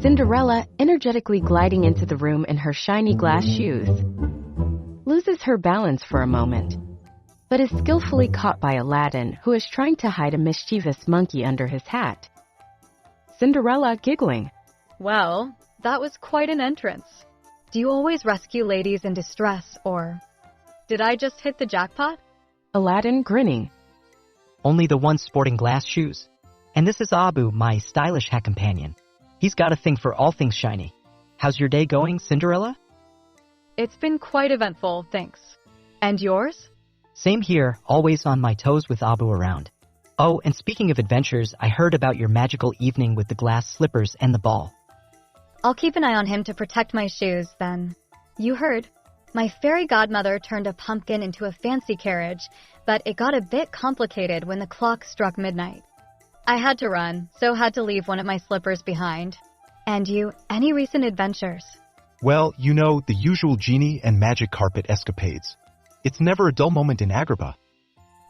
Cinderella, energetically gliding into the room in her shiny glass shoes, loses her balance for a moment, but is skillfully caught by Aladdin, who is trying to hide a mischievous monkey under his hat. Cinderella giggling. Well, that was quite an entrance. Do you always rescue ladies in distress, or did I just hit the jackpot? Aladdin grinning. Only the one sporting glass shoes. And this is Abu, my stylish hat companion. He's got a thing for all things shiny. How's your day going, Cinderella? It's been quite eventful, thanks. And yours? Same here, always on my toes with Abu around. Oh, and speaking of adventures, I heard about your magical evening with the glass slippers and the ball. I'll keep an eye on him to protect my shoes, then. You heard. My fairy godmother turned a pumpkin into a fancy carriage, but it got a bit complicated when the clock struck midnight. I had to run, so had to leave one of my slippers behind. And you, any recent adventures? Well, you know, the usual genie and magic carpet escapades. It's never a dull moment in Agrabah.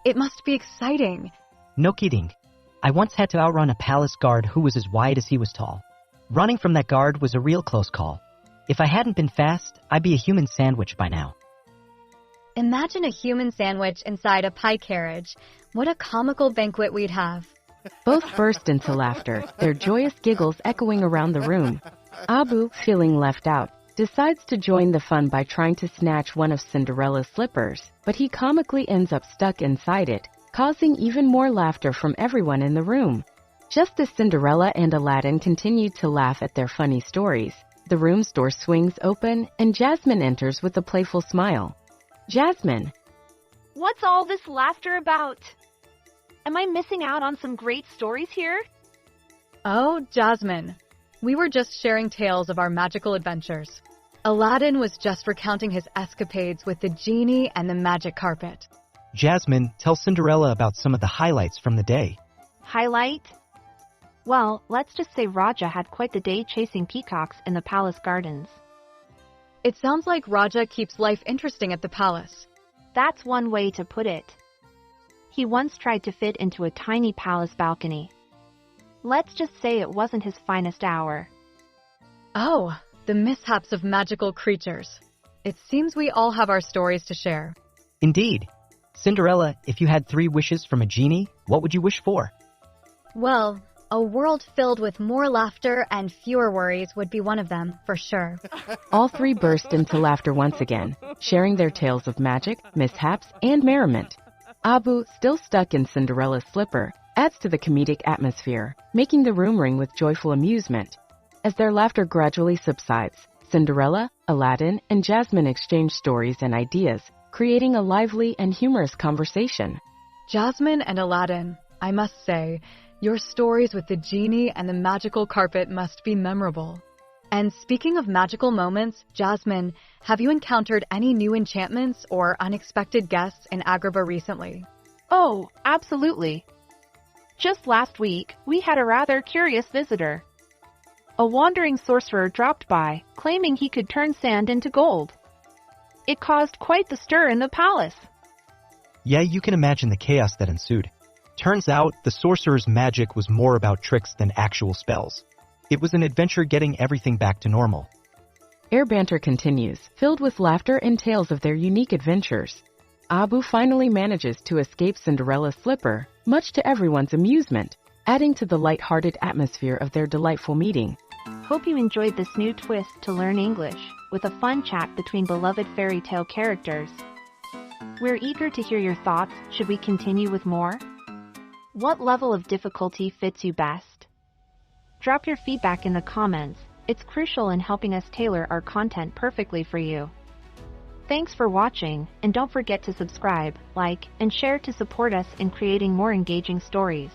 It must be exciting. No kidding. I once had to outrun a palace guard who was as wide as he was tall. Running from that guard was a real close call. If I hadn't been fast, I'd be a human sandwich by now. Imagine a human sandwich inside a pie carriage. What a comical banquet we'd have. Both burst into laughter, their joyous giggles echoing around the room. Abu, feeling left out, decides to join the fun by trying to snatch one of Cinderella's slippers, but he comically ends up stuck inside it, causing even more laughter from everyone in the room. Just as Cinderella and Aladdin continued to laugh at their funny stories, the room's door swings open and Jasmine enters with a playful smile. Jasmine. What's all this laughter about? Am I missing out on some great stories here? Oh, Jasmine. We were just sharing tales of our magical adventures. Aladdin was just recounting his escapades with the genie and the magic carpet. Jasmine, tell Cinderella about some of the highlights from the day. Highlight? Well, let's just say Raja had quite the day chasing peacocks in the palace gardens. It sounds like Raja keeps life interesting at the palace. That's one way to put it. He once tried to fit into a tiny palace balcony. Let's just say it wasn't his finest hour. Oh, the mishaps of magical creatures. It seems we all have our stories to share. Indeed. Cinderella, if you had 3 wishes from a genie, what would you wish for? Well, a world filled with more laughter and fewer worries would be one of them, for sure. All 3 burst into laughter once again, sharing their tales of magic, mishaps, and merriment. Abu, still stuck in Cinderella's slipper, adds to the comedic atmosphere, making the room ring with joyful amusement. As their laughter gradually subsides, Cinderella, Aladdin, and Jasmine exchange stories and ideas, creating a lively and humorous conversation. Jasmine and Aladdin, I must say, your stories with the genie and the magical carpet must be memorable. And speaking of magical moments, Jasmine, have you encountered any new enchantments or unexpected guests in Agrabah recently? Oh, absolutely. Just last week, we had a rather curious visitor. A wandering sorcerer dropped by, claiming he could turn sand into gold. It caused quite the stir in the palace. Yeah, you can imagine the chaos that ensued. Turns out, the sorcerer's magic was more about tricks than actual spells. It was an adventure getting everything back to normal. Air banter continues, filled with laughter and tales of their unique adventures. Abu finally manages to escape Cinderella's slipper, much to everyone's amusement, adding to the light-hearted atmosphere of their delightful meeting. Hope you enjoyed this new twist to learn English, with a fun chat between beloved fairy tale characters. We're eager to hear your thoughts. Should we continue with more? What level of difficulty fits you best? Drop your feedback in the comments. It's crucial in helping us tailor our content perfectly for you. Thanks for watching, and don't forget to subscribe, like, and share to support us in creating more engaging stories.